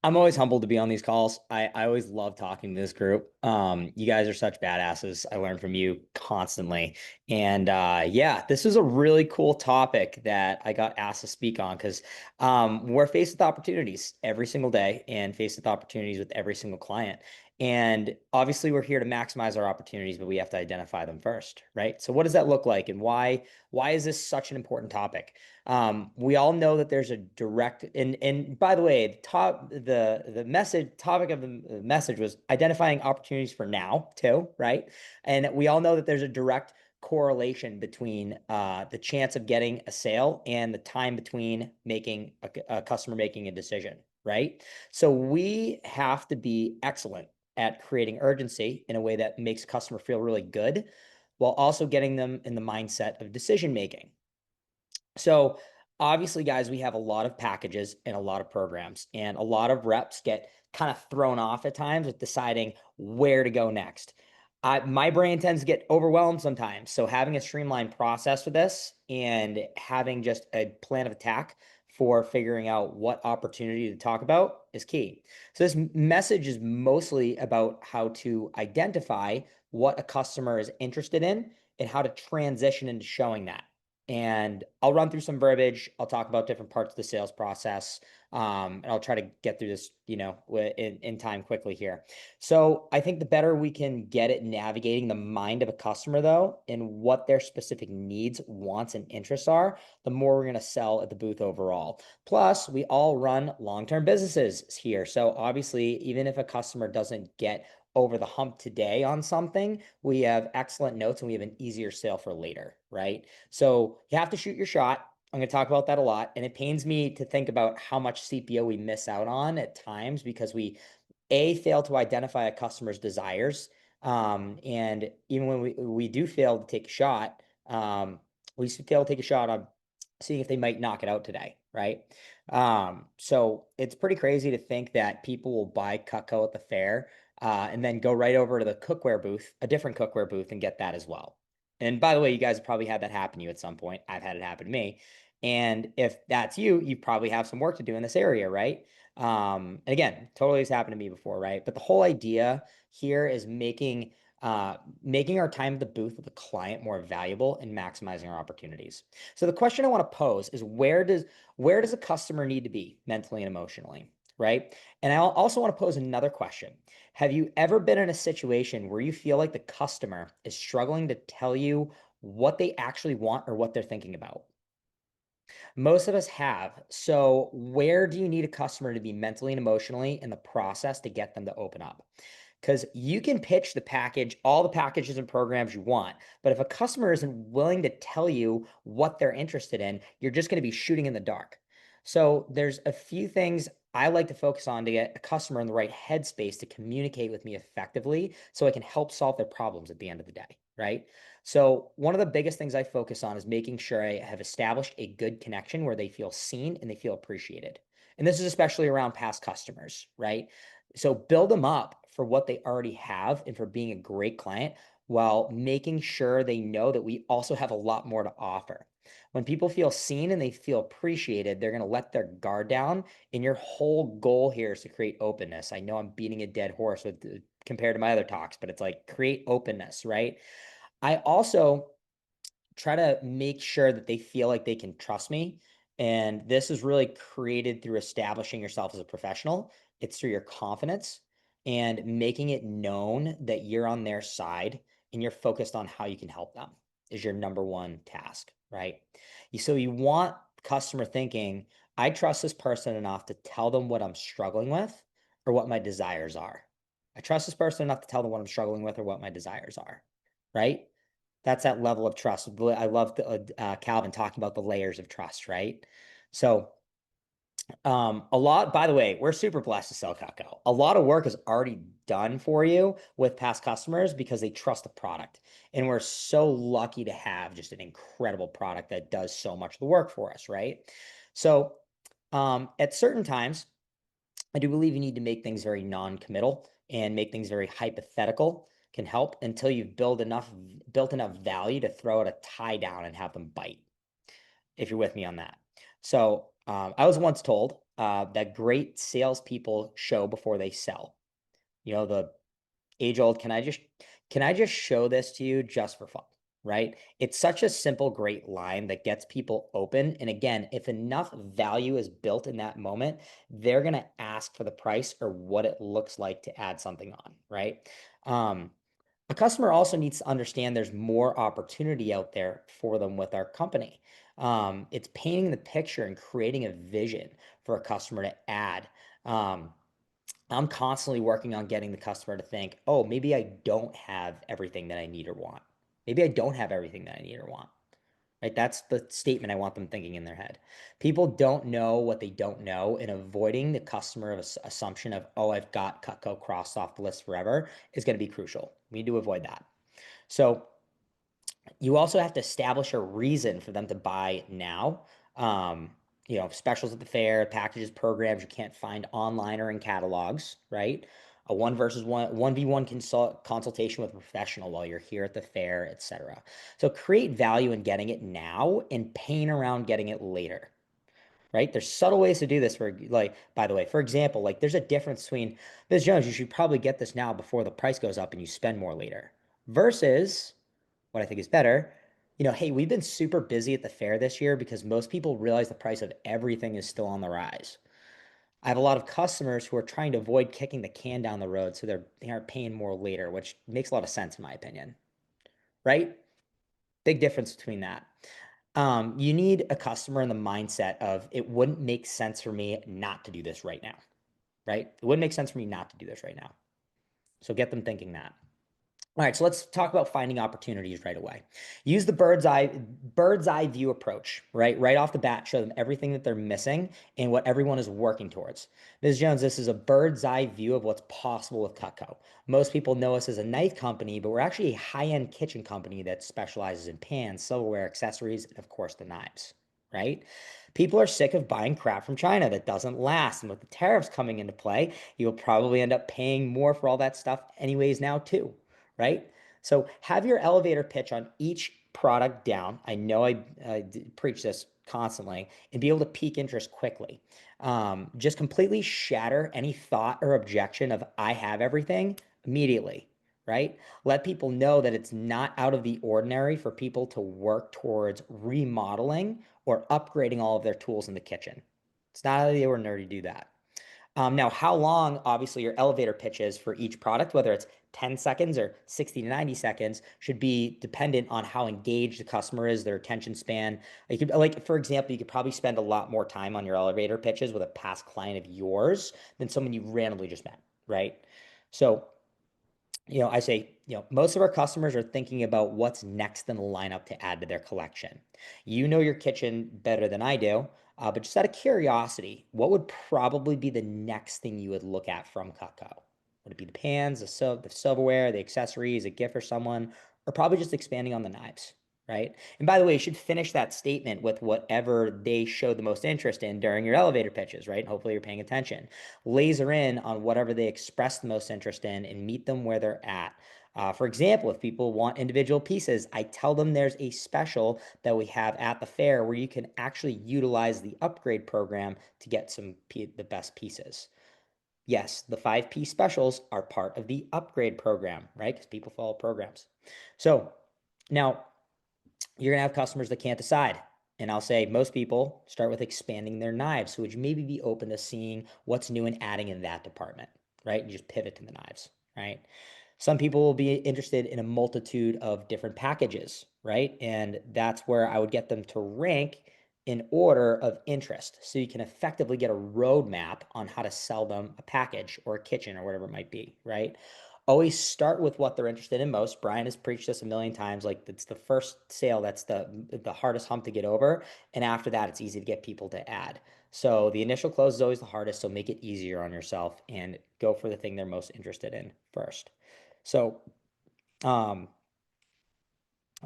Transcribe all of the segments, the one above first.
I'm always humbled to be on these calls. I always love talking to this group. You guys are such badasses. I learn from you constantly. And yeah, this is a really cool topic that I got asked to speak on because we're faced with opportunities every single day and faced with opportunities with every single client. And obviously, we're here to maximize our opportunities, but we have to identify them first, right? So, what does that look like, and why is this such an important topic? We all know that there's a direct and by the way, the message topic of the message was identifying opportunities for now too, right? And we all know that there's a direct correlation between the chance of getting a sale and the time between making a customer making a decision, right? So we have to be excellent at creating urgency in a way that makes customer feel really good while also getting them in the mindset of decision making. So obviously, guys, we have a lot of packages and a lot of programs, and a lot of reps get kind of thrown off at times with deciding where to go next. My brain tends to get overwhelmed sometimes. So having a streamlined process for this and having just a plan of attack for figuring out what opportunity to talk about is key. So this message is mostly about how to identify what a customer is interested in and how to transition into showing that. And I'll run through some verbiage. I'll talk about different parts of the sales process. And I'll try to get through this, in time quickly here. So I think the better we can get at navigating the mind of a customer, though, and what their specific needs, wants, and interests are, the more we're going to sell at the booth overall. Plus, we all run long-term businesses here. So obviously, even if a customer doesn't get over the hump today on something, we have excellent notes and we have an easier sale for later, right? So you have to shoot your shot. I'm going to talk about that a lot. And it pains me to think about how much CPO we miss out on at times because we, A, fail to identify a customer's desires. And even when we do fail to take a shot, we fail to take a shot on seeing if they might knock it out today, right? So it's pretty crazy to think that people will buy Cutco at the fair and then go right over to the cookware booth, a different cookware booth, and get that as well. And by the way, you guys have probably had that happen to you at some point. I've had it happen to me. And if that's you, you probably have some work to do in this area, right? And again, totally has happened to me before, right? But the whole idea here is making our time at the booth with the client more valuable and maximizing our opportunities. So the question I want to pose is where does a customer need to be mentally and emotionally, right? And I also want to pose another question. Have you ever been in a situation where you feel like the customer is struggling to tell you what they actually want or what they're thinking about? Most of us have. So, where do you need a customer to be mentally and emotionally in the process to get them to open up? Because you can pitch the package, all the packages and programs you want, but if a customer isn't willing to tell you what they're interested in, you're just going to be shooting in the dark. So, there's a few things I like to focus on to get a customer in the right headspace to communicate with me effectively so I can help solve their problems at the end of the day, right? So one of the biggest things I focus on is making sure I have established a good connection where they feel seen and they feel appreciated. And this is especially around past customers, right? So build them up for what they already have and for being a great client while making sure they know that we also have a lot more to offer. When people feel seen and they feel appreciated, they're going to let their guard down. And your whole goal here is to create openness. I know I'm beating a dead horse with compared to my other talks, but it's like create openness, right? I also try to make sure that they feel like they can trust me. And this is really created through establishing yourself as a professional. It's through your confidence and making it known that you're on their side and you're focused on how you can help them is your number one task, right? So you want customer thinking, I trust this person enough to tell them what I'm struggling with or what my desires are. I trust this person enough to tell them what I'm struggling with or what my desires are, right? That's that level of trust. I love Calvin talking about the layers of trust, right? So a lot, by the way, we're super blessed to sell Cutco. A lot of work is already done for you with past customers because they trust the product. And we're so lucky to have just an incredible product that does so much of the work for us, right? So at certain times, I do believe you need to make things very non-committal and make things very hypothetical can help until you've built enough value to throw out a tie down and have them bite, if you're with me on that. So I was once told that great salespeople show before they sell. You know, the age old, can I just show this to you just for fun, right? It's such a simple, great line that gets people open. And again, if enough value is built in that moment, they're going to ask for the price or what it looks like to add something on, right? A customer also needs to understand there's more opportunity out there for them with our company. It's painting the picture and creating a vision for a customer to add. Um, I'm constantly working on getting the customer to think, oh, maybe I don't have everything that I need or want. Maybe I don't have everything that I need or want. Right? That's the statement I want them thinking in their head. People don't know what they don't know, and avoiding the customer assumption of, oh, I've got Cutco crossed off the list forever is going to be crucial. We need to avoid that. So you also have to establish a reason for them to buy now. Um, specials at the fair, packages, programs you can't find online or in catalogs, right? A one versus one, 1v1 consultation with a professional while you're here at the fair, etc. So create value in getting it now and pain around getting it later, right? There's subtle ways to do this for like, by the way, for example, like there's a difference between Ms. Jones, you should probably get this now before the price goes up and you spend more later versus what I think is better, hey, we've been super busy at the fair this year because most people realize the price of everything is still on the rise. I have a lot of customers who are trying to avoid kicking the can down the road, so they aren't paying more later, which makes a lot of sense in my opinion, right? Big difference between that. You need a customer in the mindset of it wouldn't make sense for me not to do this right now, right? It wouldn't make sense for me not to do this right now. So get them thinking that. All right, so let's talk about finding opportunities right away. Use the bird's eye view approach, right? Right off the bat, show them everything that they're missing and what everyone is working towards. Ms. Jones, this is a bird's eye view of what's possible with Cutco. Most people know us as a knife company, but we're actually a high-end kitchen company that specializes in pans, silverware, accessories, and of course the knives, right? People are sick of buying crap from China that doesn't last. And with the tariffs coming into play, you'll probably end up paying more for all that stuff anyways now too, right? So have your elevator pitch on each product down. I know I preach this constantly and be able to pique interest quickly. Just completely shatter any thought or objection of I have everything immediately, right? Let people know that it's not out of the ordinary for people to work towards remodeling or upgrading all of their tools in the kitchen. It's not out of the ordinary to do that. Now, how long, obviously, your elevator pitch is for each product, whether it's 10 seconds or 60 to 90 seconds, should be dependent on how engaged the customer is, their attention span. You could, like, for example, you could probably spend a lot more time on your elevator pitches with a past client of yours than someone you randomly just met, right? So I say, most of our customers are thinking about what's next in the lineup to add to their collection. You know your kitchen better than I do, but just out of curiosity, what would probably be the next thing you would look at from Cutco? Would it be the pans, the silverware, the accessories, a gift for someone, or probably just expanding on the knives, right? And by the way, you should finish that statement with whatever they show the most interest in during your elevator pitches, right? Hopefully you're paying attention. Laser in on whatever they express the most interest in and meet them where they're at. For example, if people want individual pieces, I tell them there's a special that we have at the fair where you can actually utilize the upgrade program to get the best pieces. Yes, the 5-piece specials are part of the upgrade program, right? Because people follow programs. So now you're going to have customers that can't decide. And I'll say most people start with expanding their knives. So would you maybe be open to seeing what's new and adding in that department, right? And just pivot to the knives, right? Some people will be interested in a multitude of different packages, right? And that's where I would get them to rank in order of interest. So you can effectively get a roadmap on how to sell them a package or a kitchen or whatever it might be, right? Always start with what they're interested in most. Brian has preached this a million times. Like it's the first sale that's the hardest hump to get over. And after that, it's easy to get people to add. So the initial close is always the hardest. So make it easier on yourself and go for the thing they're most interested in first. So um,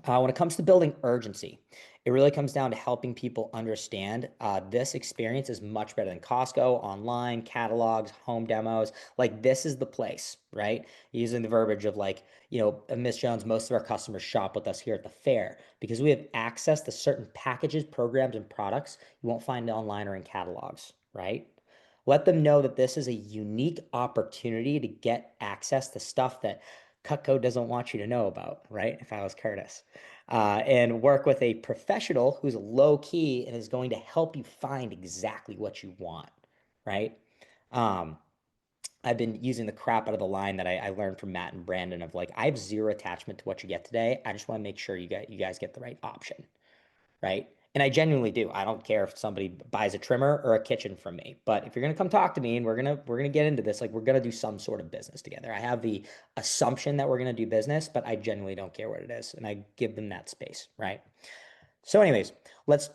when it comes to building urgency, it really comes down to helping people understand this experience is much better than Costco, online, catalogs, home demos. Like this is the place, right? Using the verbiage of like, Miss Jones, most of our customers shop with us here at the fair because we have access to certain packages, programs, and products you won't find online or in catalogs, right? Let them know that this is a unique opportunity to get access to stuff that Cutco doesn't want you to know about, right? If I was Curtis. And work with a professional who's low key and is going to help you find exactly what you want, right? Um, I've been using the crap out of the line that I learned from Matt and Brandon of like, I have zero attachment to what you get today. I just want to make sure you guys get the right option, right? And I genuinely do. I don't care if somebody buys a trimmer or a kitchen from me. But if you're gonna come talk to me and we're gonna get into this, like we're gonna do some sort of business together. I have the assumption that we're gonna do business, but I genuinely don't care what it is, and I give them that space, right? So, anyways, let's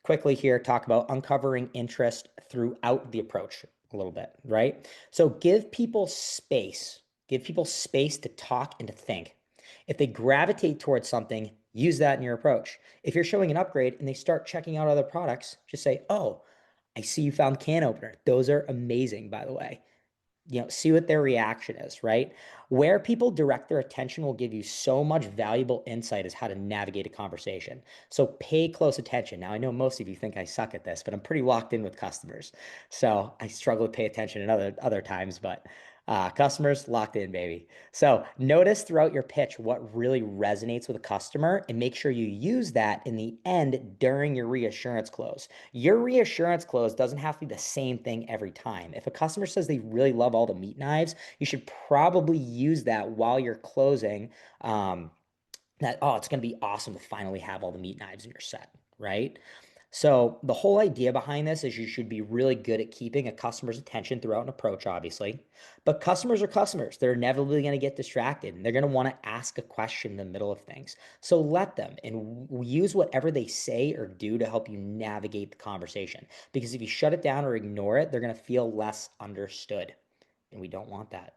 quickly here talk about uncovering interest throughout the approach a little bit, right? So give people space to talk and to think. If they gravitate towards something, use that in your approach. If you're showing an upgrade and they start checking out other products, just say, oh, I see you found can opener. Those are amazing, by the way. See what their reaction is, right? Where people direct their attention will give you so much valuable insight as how to navigate a conversation. So pay close attention. Now, I know most of you think I suck at this, but I'm pretty locked in with customers. So I struggle to pay attention at other times, but customers locked in, baby. So notice throughout your pitch what really resonates with a customer and make sure you use that in the end during your reassurance close. Your reassurance close doesn't have to be the same thing every time. If a customer says they really love all the meat knives, you should probably use that while you're closing. That, oh, it's going to be awesome to finally have all the meat knives in your set, right? So the whole idea behind this is you should be really good at keeping a customer's attention throughout an approach, obviously. But customers are customers. They're inevitably going to get distracted and they're going to want to ask a question in the middle of things. So let them and use whatever they say or do to help you navigate the conversation. Because if you shut it down or ignore it, they're going to feel less understood. And we don't want that.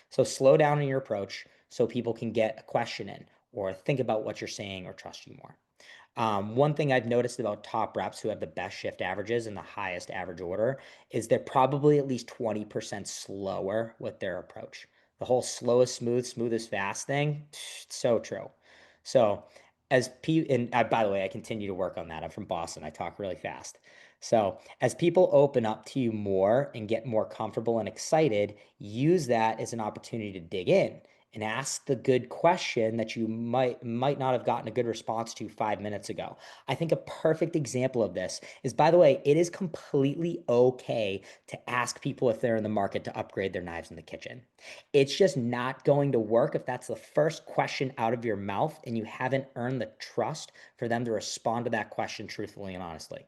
So slow down in your approach so people can get a question in or think about what you're saying or trust you more. One thing I've noticed about top reps who have the best shift averages and the highest average order is they're probably at least 20% slower with their approach. The whole slow is smooth, smooth is fast thing, so true. So, and by the way, I continue to work on that. I'm from Boston. I talk really fast. So, as people open up to you more and get more comfortable and excited, use that as an opportunity to dig in and ask the good question that you might not have gotten a good response to 5 minutes ago. I think a perfect example of this is, by the way, it is completely okay to ask people if they're in the market to upgrade their knives in the kitchen. It's just not going to work if that's the first question out of your mouth and you haven't earned the trust for them to respond to that question truthfully and honestly.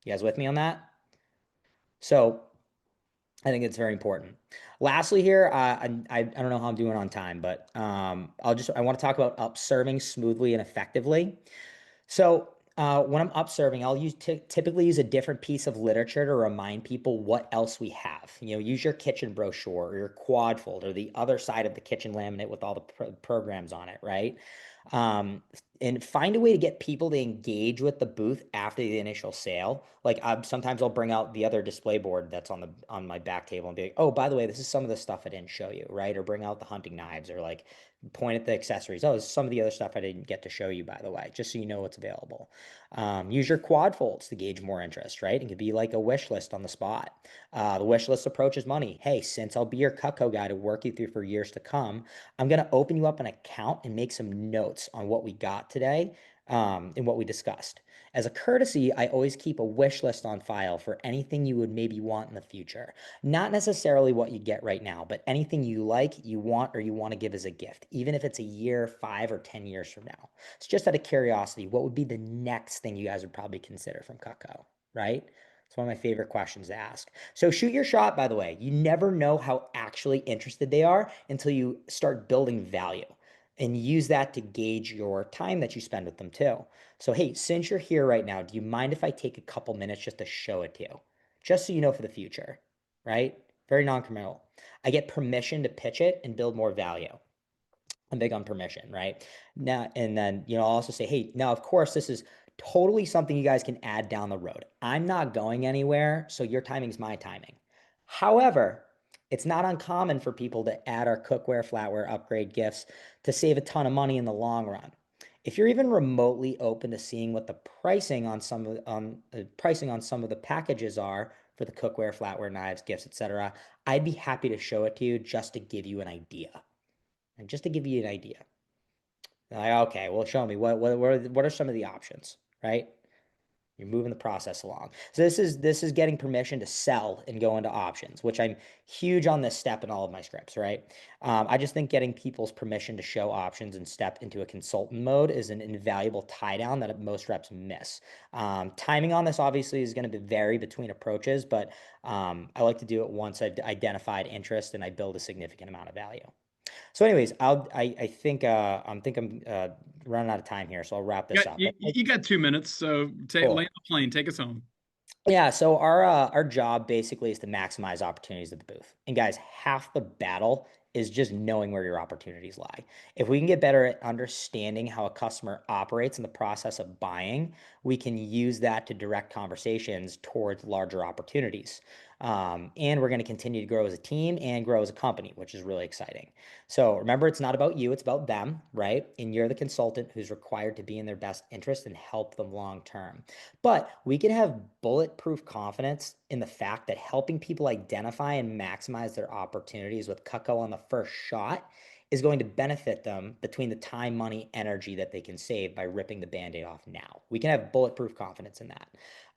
You guys with me on that? So I think it's very important. Lastly, here, I don't know how I'm doing on time, but I want to talk about upserving smoothly and effectively. So when I'm upserving, I'll typically use a different piece of literature to remind people what else we have. Use your kitchen brochure or your quad fold or the other side of the kitchen laminate with all the programs on it, right? Um, and find a way to get people to engage with the booth after the initial sale. Like sometimes I'll bring out the other display board that's on my back table and be like, oh, by the way, this is some of the stuff I didn't show you, right? Or bring out the hunting knives or like point at the accessories. Oh, this is some of the other stuff I didn't get to show you, by the way, just so you know what's available. Use your quad folds to gauge more interest, right? It could be like a wish list on the spot. The wish list approach is money. Hey, since I'll be your Cutco guy to work you through for years to come, I'm going to open you up an account and make some notes on what we got today and what we discussed. As a courtesy, I always keep a wish list on file for anything you would maybe want in the future. Not necessarily what you get right now, but anything you like, you want, or you want to give as a gift, even if it's a year, 5 or 10 years from now. It's just out of curiosity, what would be the next thing you guys would probably consider from Cutco, right? It's one of my favorite questions to ask. So shoot your shot, by the way. You never know how actually interested they are until you start building value and use that to gauge your time that you spend with them too. So, hey, since you're here right now, do you mind if I take a couple minutes just to show it to you? Just so you know for the future, right? Very non-committal. I get permission to pitch it and build more value. I'm big on permission, right? Now, and then, I'll also say, hey, now, of course, this is totally something you guys can add down the road. I'm not going anywhere, so your timing is my timing. However, it's not uncommon for people to add our cookware, flatware, upgrade gifts to save a ton of money in the long run. If you're even remotely open to seeing what the pricing on some of the packages are for the cookware, flatware, knives, gifts, etc. I'd be happy to show it to you just to give you an idea. And just to give you an idea. Like, okay, well, show me what are some of the options, right? You're moving the process along. So this is getting permission to sell and go into options, which I'm huge on this step in all of my scripts, right? I just think getting people's permission to show options and step into a consultant mode is an invaluable tie down that most reps miss. Timing on this obviously is going to vary between approaches, but I like to do it once I've identified interest and I build a significant amount of value. So, anyways, I think I'm running out of time here, so I'll wrap You this got, up. you, you got 2 minutes, so land Cool. the plane, take us home. Yeah, so our job basically is to maximize opportunities at the booth. And guys, half the battle is just knowing where your opportunities lie. If we can get better at understanding how a customer operates in the process of buying, we can use that to direct conversations towards larger opportunities. And we're going to continue to grow as a team and grow as a company, which is really exciting. So remember, it's not about you, it's about them, right? And you're the consultant who's required to be in their best interest and help them long term. But we can have bulletproof confidence in the fact that helping people identify and maximize their opportunities with Cutco on the first shot is going to benefit them between the time, money, energy that they can save by ripping the band-aid off now. We can have bulletproof confidence in that.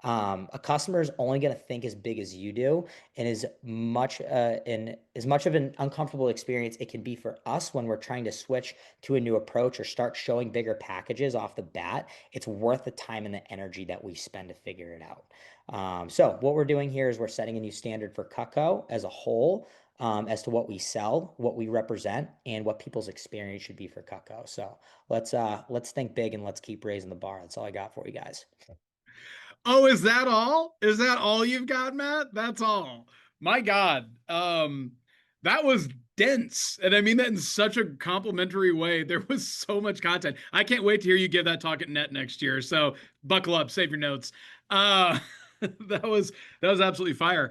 A customer is only going to think as big as you do, and as much of an uncomfortable experience it can be for us when we're trying to switch to a new approach or start showing bigger packages off the bat. It's worth the time and the energy that we spend to figure it out. So what we're doing here is we're setting a new standard for Cutco as a whole, as to what we sell, what we represent, and what people's experience should be for Cutco. So let's think big and let's keep raising the bar. That's all I got for you guys. Oh, is that all? Is that all you've got, Matt? That's all. My God. That was dense. And I mean that in such a complimentary way. There was so much content. I can't wait to hear you give that talk at Net next year. So buckle up, save your notes. Uh that was absolutely fire.